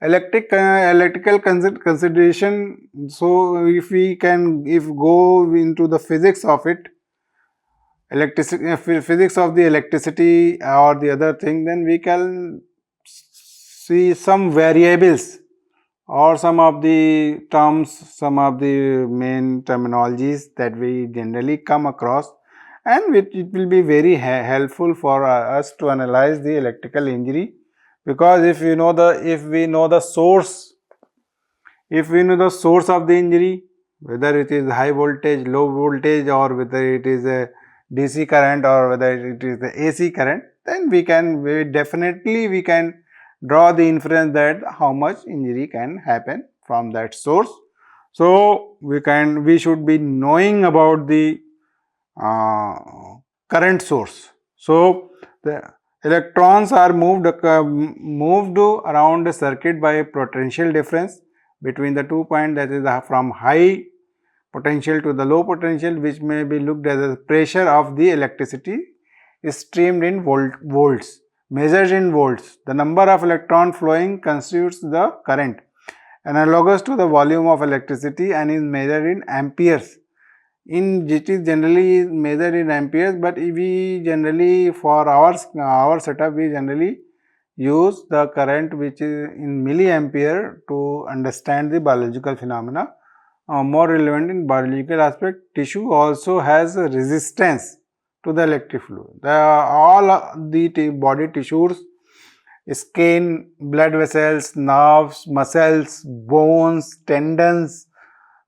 electrical consideration. So if we can, if go into the physics of it, physics of the electricity or the other thing, then we can see some variables or some of the terms, some of the main terminologies that we generally come across, and it will be very helpful for us to analyze the electrical injury, because if we know the source, if we know the source of the injury, whether it is high voltage, low voltage, or whether it is a DC current or whether it is the AC current, then we can definitely we can draw the inference that how much injury can happen from that source. So we should be knowing about the uh, current source. So the electrons are moved around the circuit by a potential difference between the 2 points, that is from high potential to the low potential, which may be looked as the pressure of the electricity is streamed in volts, measured in volts. The number of electron flowing constitutes the current, analogous to the volume of electricity, and is measured in amperes. It is generally measured in amperes, but we generally for our setup we generally use the current which is in milliampere to understand the biological phenomena. More relevant in biological aspect, tissue also has a resistance to the electric flow. All the body tissues, skin, blood vessels, nerves, muscles, bones, tendons,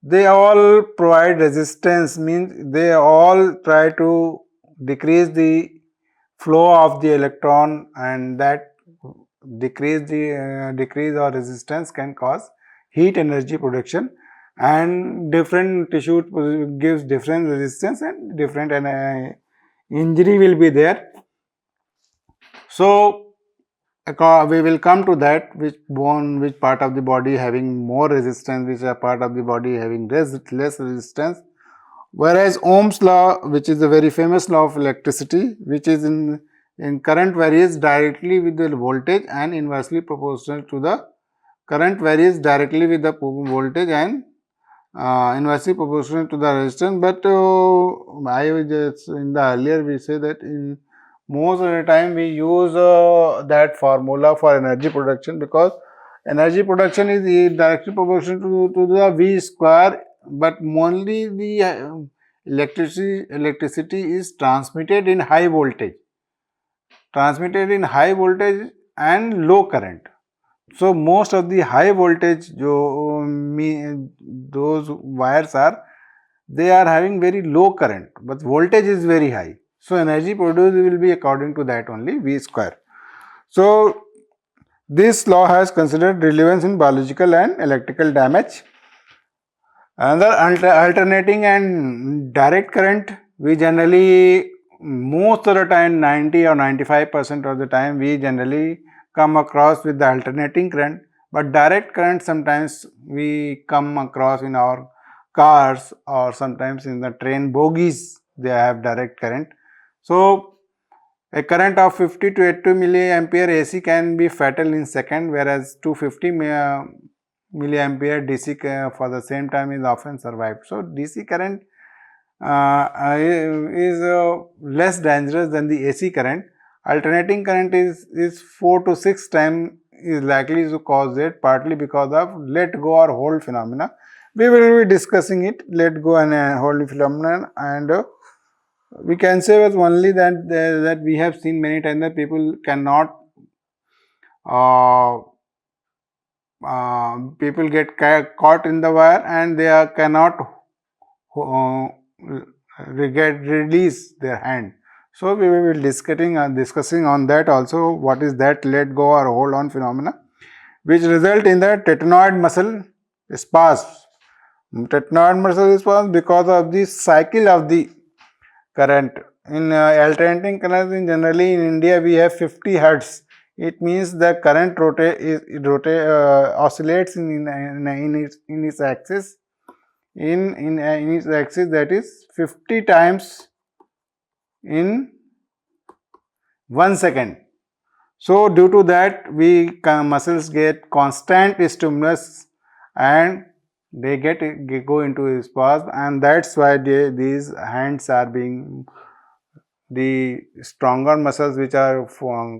they all provide resistance, means they all try to decrease the flow of the electron, and that decrease or resistance can cause heat energy production, and different tissue gives different resistance and different injury will be there. So we will come to that, which part of the body having more resistance, which are part of the body having less resistance. Whereas Ohm's law, which is a very famous law of electricity, which is in current varies directly with the voltage and inversely proportional to the current varies directly with the voltage and inversely proportional to the resistance. But I was just in the earlier we say that in most of the time we use that formula for energy production, because energy production is directly proportional to the V square, but only the electricity is transmitted in high voltage and low current. So most of the high voltage those wires are, they are having very low current, but voltage is very high. So energy produced will be according to that only, V square. So this law has considered relevance in biological and electrical damage. Another alternating and direct current, we generally most of the time 90 or 95% of the time we generally come across with the alternating current, but direct current sometimes we come across in our cars or sometimes in the train bogies, they have direct current. So a current of 50 to 80 milliampere AC can be fatal in second, whereas 250 milliampere DC for the same time is often survived. So DC current is less dangerous than the AC current. Alternating current is 4 to 6 times is likely to cause it, partly because of let go or hold phenomena. We will be discussing it, let go and hold phenomenon, and we can say with only that we have seen many times that people cannot people get caught in the wire and they cannot release their hand. So we will be discussing on that also, what is that let go or hold on phenomena, which result in the tetanoid muscle spasm. Tetanoid muscle spasm because of the cycle of the current. In alternating current, generally in India we have 50 hertz. It means the current oscillates in its axis in its axis, that is 50 times in 1 second. So due to that, muscles get constant stimulus and they go into a spasm, and that's why these hands are being the stronger muscles, which are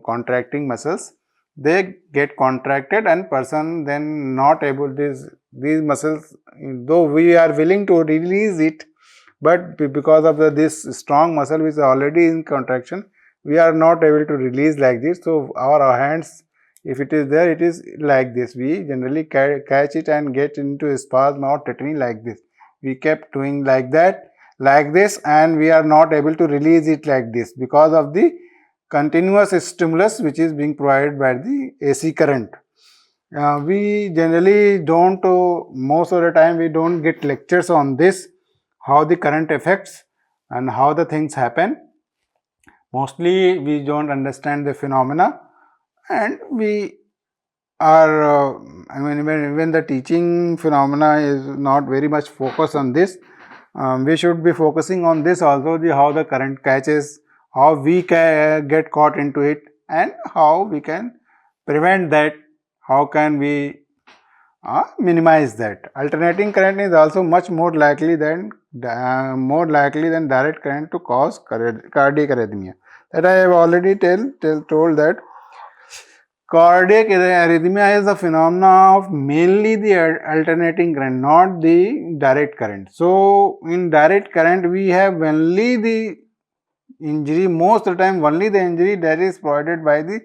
contracting muscles, they get contracted, and person then not able these muscles, though we are willing to release it, but because of this strong muscle which is already in contraction, we are not able to release like this. So our hands, if it is there, it is like this. We generally catch it and get into a spasm or tetany like this. We kept doing like that, like this, and we are not able to release it like this because of the continuous stimulus which is being provided by the AC current. We generally don't, most of the time we don't get lectures on this, how the current affects and how the things happen. Mostly we don't understand the phenomena, and we are, I mean, even the teaching phenomena is not very much focused on this. We should be focusing on this also, how the current catches, how we can get caught into it, and how we can prevent that, how can we minimize that. Alternating current is also much more likely than direct current to cause cardiac arrhythmia. That I have already told that cardiac arrhythmia is a phenomena of mainly the alternating current, not the direct current. So in direct current we have only the injury, most of the time only the injury that is provided by the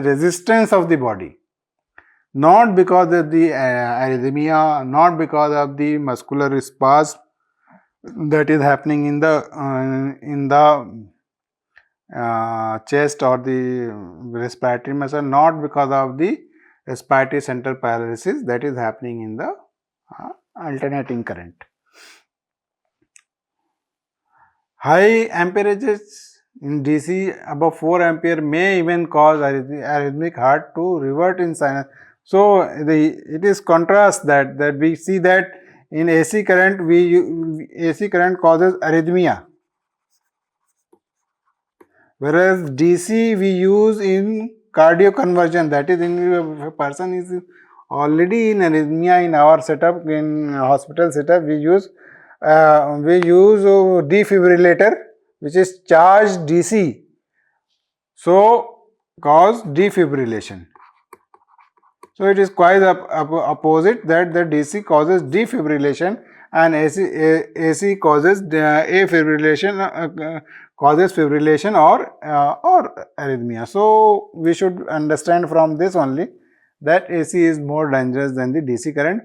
resistance of the body, not because of the arrhythmia, not because of the muscular spasm that is happening in the chest or the respiratory muscle, not because of the respiratory central paralysis that is happening in the alternating current. High amperages in DC above 4 ampere may even cause arrhythmic heart to revert in sinus. So it is contrast that we see that in AC current AC current causes arrhythmia, whereas DC we use in cardioconversion, that is in if a person is already in arrhythmia in our setup, in hospital setup, we use defibrillator which is charged DC, so cause defibrillation. So it is quite opposite, that the DC causes defibrillation and AC causes causes fibrillation or arrhythmia. So we should understand from this only that AC is more dangerous than the DC current.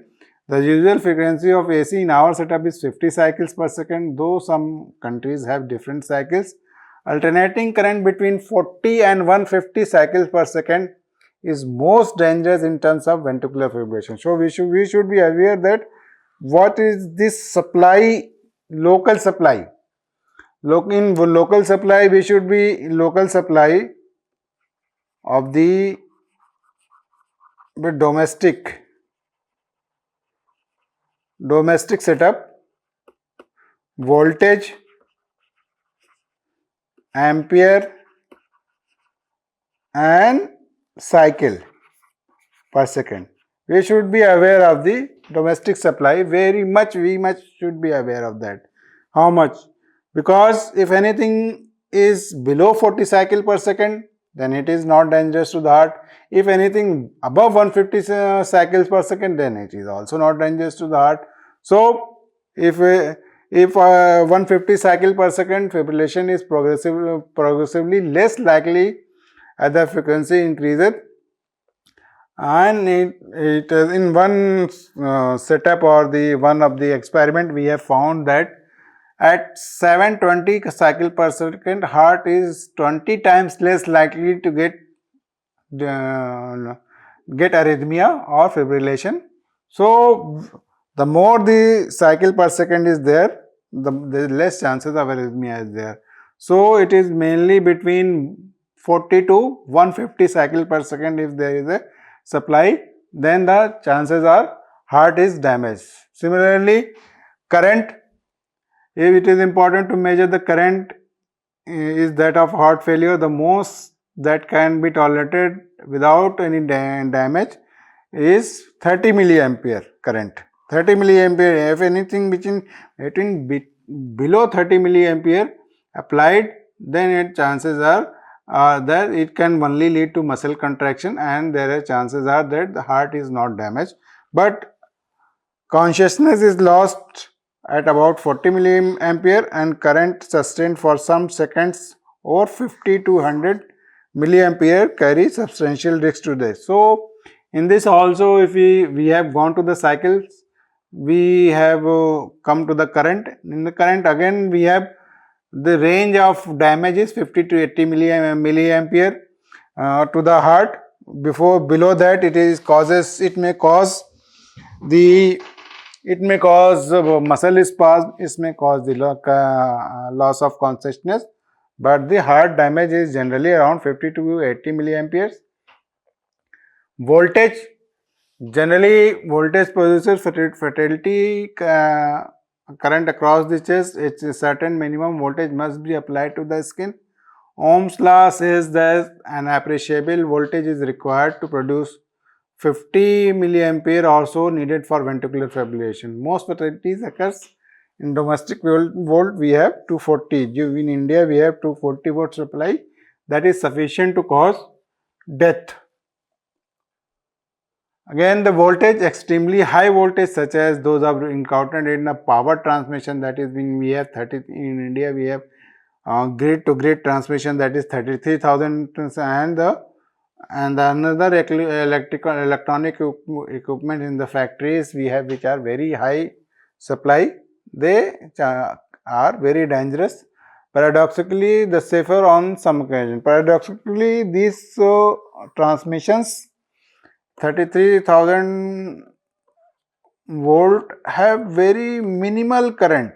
The usual frequency of AC in our setup is 50 cycles per second, though some countries have different cycles. Alternating current between 40 and 150 cycles per second is most dangerous in terms of ventricular fibrillation. So we should be aware that what is this supply, local supply. In local supply, we should be local supply of the domestic setup, voltage, ampere and cycle per second. We should be aware of the domestic supply, we much should be aware of that. How much? Because if anything is below 40 cycle per second, then it is not dangerous to the heart. If anything above 150 cycles per second, then it is also not dangerous to the heart. So if 150 cycle per second, fibrillation is progressively less likely as the frequency increases. And it is in one setup or one of the experiment, we have found that at 720 cycle per second, heart is 20 times less likely to get arrhythmia or fibrillation. So the more the cycle per second is there, the less chances of arrhythmia is there. So it is mainly between 40 to 150 cycle per second. If there is a supply, then the chances are heart is damaged. Similarly, current, if it is important to measure the current, is that of heart failure. The most that can be tolerated without any damage is 30 milliampere current. 30 milliampere, if anything between below 30 milliampere applied, then chances are that it can only lead to muscle contraction, and there are chances are that the heart is not damaged, but consciousness is lost at about 40 milliampere and current sustained for some seconds or 50 to 100 milliampere carry substantial risk to this. So, in this also, if we have gone to the cycles, we have come to the current. In the current again we have the range of damage is 50 to 80 milliampere to the heart. Below that it may cause the muscle spasm, it may cause the loss of consciousness, but the heart damage is generally around 50 to 80 milliamperes. Voltage, generally voltage produces fatality current across the chest. It's a certain minimum voltage must be applied to the skin. Ohm's law says that an appreciable voltage is required to produce 50 milliampere or so needed for ventricular fibrillation. Most fatalities occurs in domestic volt we have 240. In India we have 240 volt supply, that is sufficient to cause death. Again, the voltage, extremely high voltage such as those are encountered in a power transmission, that is when we have 30 in India we have grid to grid transmission, that is 33,000, and another electronic equipment in the factories we have which are very high supply, they are very dangerous. Paradoxically, the safer on some occasion. Paradoxically, these transmissions 33,000 volt have very minimal current,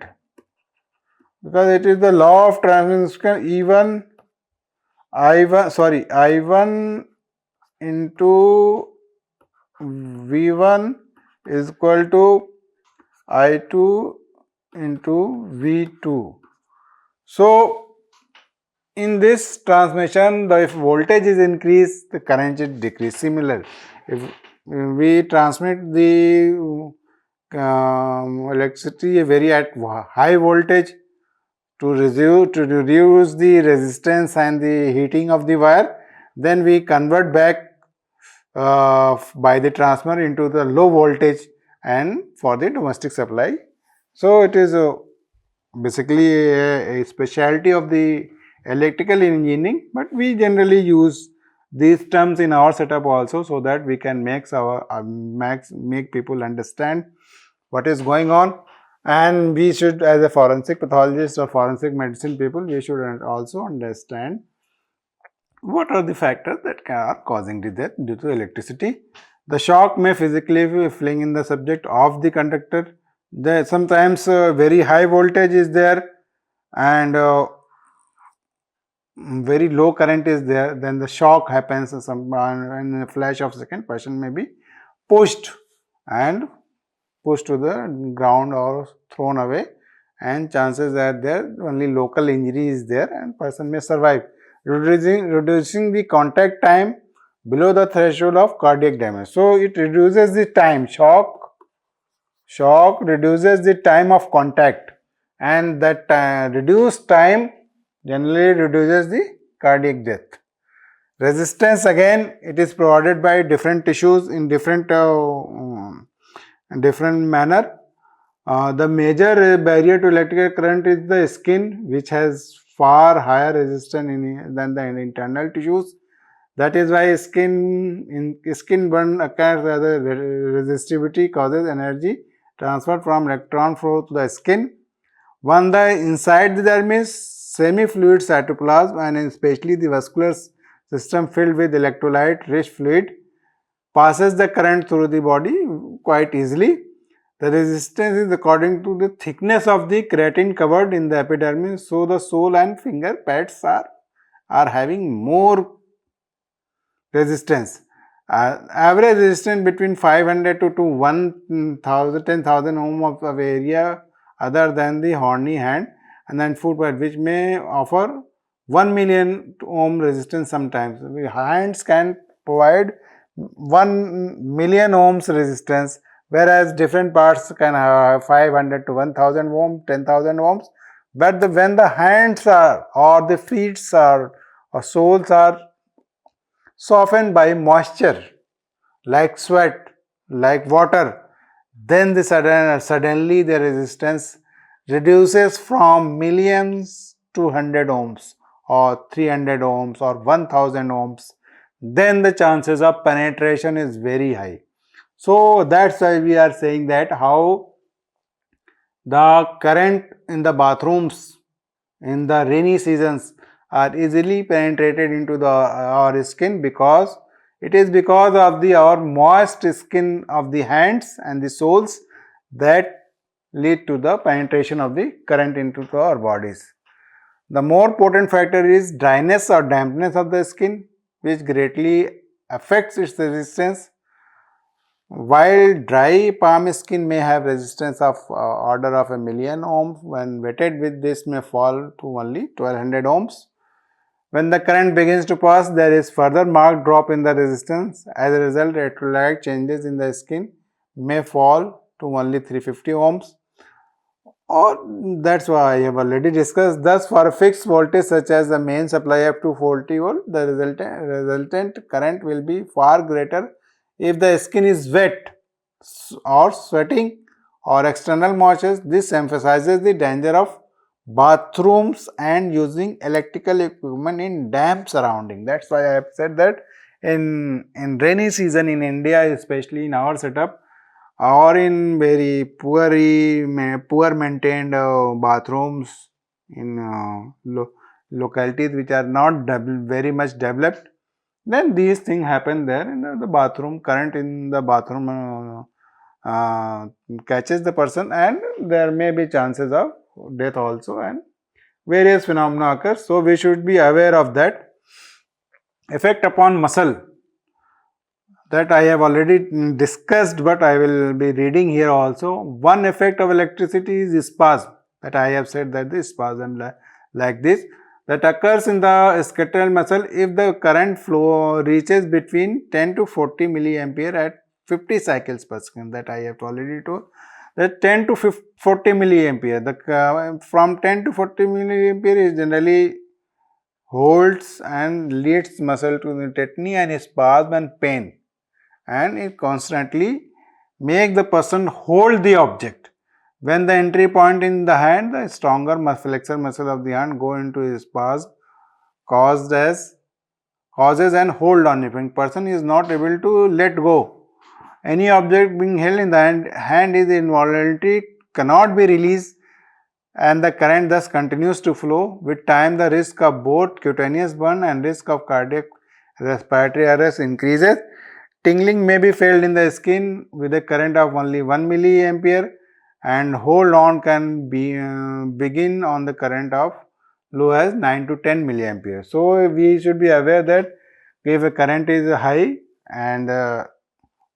because it is the law of transmission. Even I1 into V1 is equal to I2 into V2. So, in this transmission, if voltage is increased, the current is decreased. Similar, if we transmit the electricity very at high voltage to reduce the resistance and the heating of the wire, then we convert back by the transformer into the low voltage and for the domestic supply. So, it is basically a specialty of the electrical engineering, but we generally use these terms in our setup also, so that we can make people understand what is going on. And we should, as a forensic pathologist or forensic medicine people, we should also understand what are the factors that are causing the death due to electricity. The shock may physically fling in the subject of the conductor. Sometimes very high voltage is there and very low current is there, then the shock happens, in a flash of a second person may be pushed to the ground or thrown away, and chances are there only local injury is there and person may survive. Reducing the contact time below the threshold of cardiac damage. So, it reduces the time, shock reduces the time of contact, and that reduced time generally reduces the cardiac death. Resistance, again, it is provided by different tissues in different manner. The major barrier to electrical current is the skin, which has far higher resistance than the internal tissues. That is why skin burn occurs as a resistivity causes energy transfer from electron flow to the skin. When the inside the dermis, semi-fluid cytoplasm and especially the vascular system filled with electrolyte rich fluid passes the current through the body quite easily. The resistance is according to the thickness of the keratin covered in the epidermis. So, the sole and finger pads are having more resistance. Average resistance between 500 to 1000 10,000 ohm of area other than the horny hand and then foot pad, which may offer 1 million ohm resistance sometimes. Hands can provide 1 million ohms resistance, whereas different parts can have 500 to 1000 ohm, 10,000 ohms. But when the hands are or the feet are or soles are softened by moisture, like sweat, like water, then suddenly the resistance reduces from millions to 100 ohms or 300 ohms or 1000 ohms. Then the chances of penetration is very high. So that's why we are saying that how the current in the bathrooms in the rainy seasons are easily penetrated into our skin, because it is because of our moist skin of the hands and the soles that lead to the penetration of the current into our bodies. The more potent factor is dryness or dampness of the skin, which greatly affects its resistance. While dry palm skin may have resistance of order of a million ohms, when wetted with this may fall to only 1200 ohms. When the current begins to pass, there is further marked drop in the resistance. As a result, electrolyte changes in the skin may fall to only 350 ohms. Or that's why I have already discussed. Thus, for a fixed voltage such as the main supply up to 40 volt, the resultant current will be far greater if the skin is wet or sweating or external moisture. This emphasizes the danger of bathrooms and using electrical equipment in damp surrounding. That's why I have said that in rainy season in India, especially in our setup, or in very poor maintained bathrooms in localities which are not very much developed, then these things happen there. In the bathroom, current in the bathroom catches the person, and there may be chances of death also, and various phenomena occur. So we should be aware of that. Effect upon muscle, that I have already discussed, but I will be reading here also. One effect of electricity is spasm, that I have said that the spasm like this that occurs in the skeletal muscle if the current flow reaches between 10 to 40 milliampere at 50 cycles per second, that I have already told. That 10 to 40 milliampere, from 10 to 40 milliampere is generally holds and leads muscle to the tetany and spasm and pain, and it constantly make the person hold the object. When the entry point in the hand, the stronger flexor muscle of the hand go into a spasm causes and hold on it. When person is not able to let go, any object being held in the hand is involuntary, cannot be released, and the current thus continues to flow. With time, the risk of both cutaneous burn and risk of cardiac respiratory arrest increases. Tingling may be felt in the skin with a current of only 1 milliampere, and hold on can begin on the current of low as 9 to 10 milliampere. So we should be aware that if a current is high and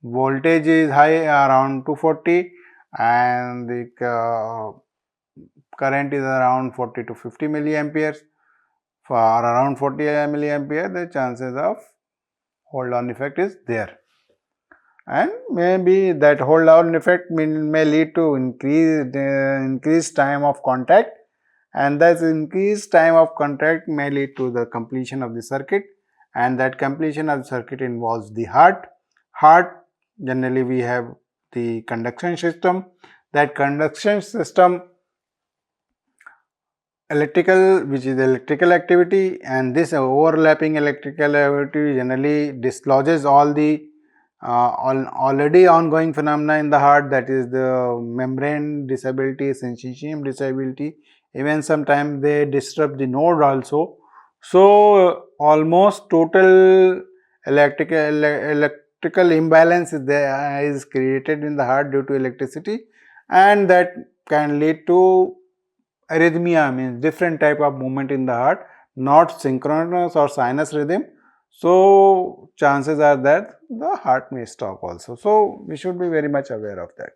voltage is high around 240 and the current is around 40 to 50 milliamperes, for around 40 milliampere, the chances of hold on effect is there, and maybe that hold on effect may lead to increased time of contact, and that increased time of contact may lead to the completion of the circuit, and that completion of the circuit involves the heart. Generally we have the conduction system. That conduction system which is electrical activity, and this overlapping electrical activity generally dislodges all the already ongoing phenomena in the heart, that is the membrane disability, syncytium disability, even sometimes they disrupt the node also. So almost total electrical imbalance is created in the heart due to electricity, and that can lead to arrhythmia, means different type of movement in the heart, not synchronous or sinus rhythm. So chances are that the heart may stop also. So we should be very much aware of that.